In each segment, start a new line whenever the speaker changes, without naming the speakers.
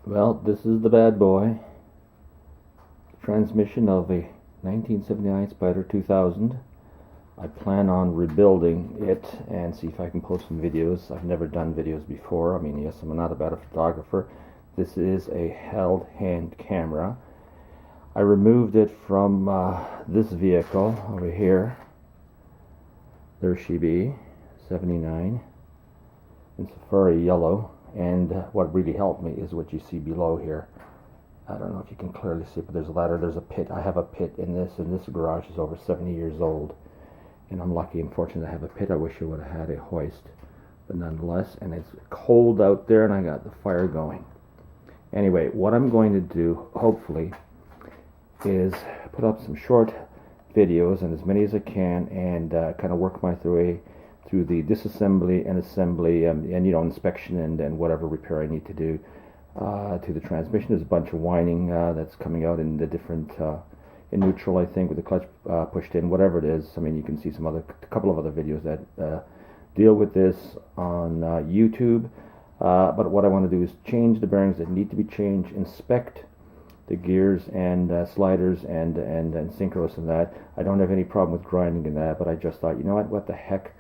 Well, this is the bad boy. Transmission of a 1979 Spider 2000. I plan on rebuilding it and see if I can post some videos. I've never done videos before. I mean, yes, I'm not a photographer. This is a held hand camera. I removed it from this vehicle over here. There she be, 79. in Safari yellow. And what really helped me is what you see below here. I don't know if you can clearly see, but there's a ladder, there's a pit. I have a pit in this, and this garage is over 70 years old. And I'm lucky and fortunate to have a pit. I wish I would have had a hoist. But nonetheless, and it's cold out there, and I got the fire going. Anyway, what I'm going to do, hopefully, is put up some short videos, and as many as I can, and kind of work my way through the disassembly and assembly and you know, inspection and whatever repair I need to do to the transmission. There's a bunch of whining that's coming out in the different in neutral, I think, with the clutch pushed in, whatever it is. I mean, you can see a couple of other videos that deal with this on YouTube. But what I want to do is change the bearings that need to be changed, inspect the gears and sliders and synchros and that. I don't have any problem with grinding in that, but I just thought, you know what the heck?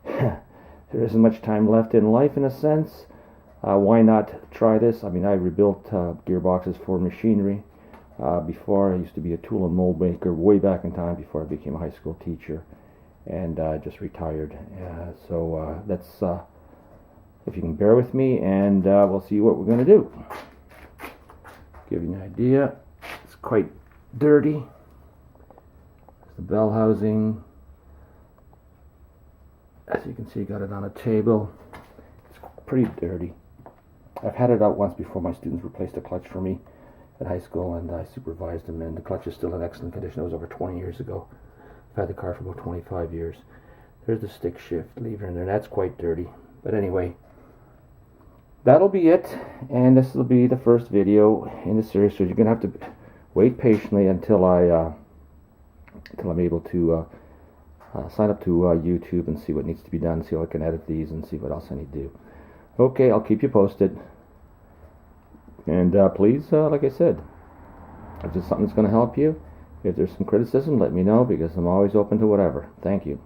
There isn't much time left in life, in a sense. Why not try this? I mean, I rebuilt gearboxes for machinery. Before, I used to be a tool and mold maker way back in time before I became a high school teacher, and just retired. So that's, if you can bear with me, and we'll see what we're going to do. Give you an idea, it's quite dirty. There's the bell housing. As you can see, got it on a table. It's pretty dirty. I've had it out once before. My students replaced a clutch for me at high school, and I supervised them, and the clutch is still in excellent condition. It was over 20 years ago. I've had the car for about 25 years. There's the stick shift lever in there. That's quite dirty. But anyway, that'll be it, and this will be the first video in the series, so you're going to have to wait patiently until I'm able to sign up to YouTube and see what needs to be done, see how I can edit these, and see what else I need to do. Okay, I'll keep you posted. And please, like I said, if there's something that's going to help you, if there's some criticism, let me know, because I'm always open to whatever. Thank you.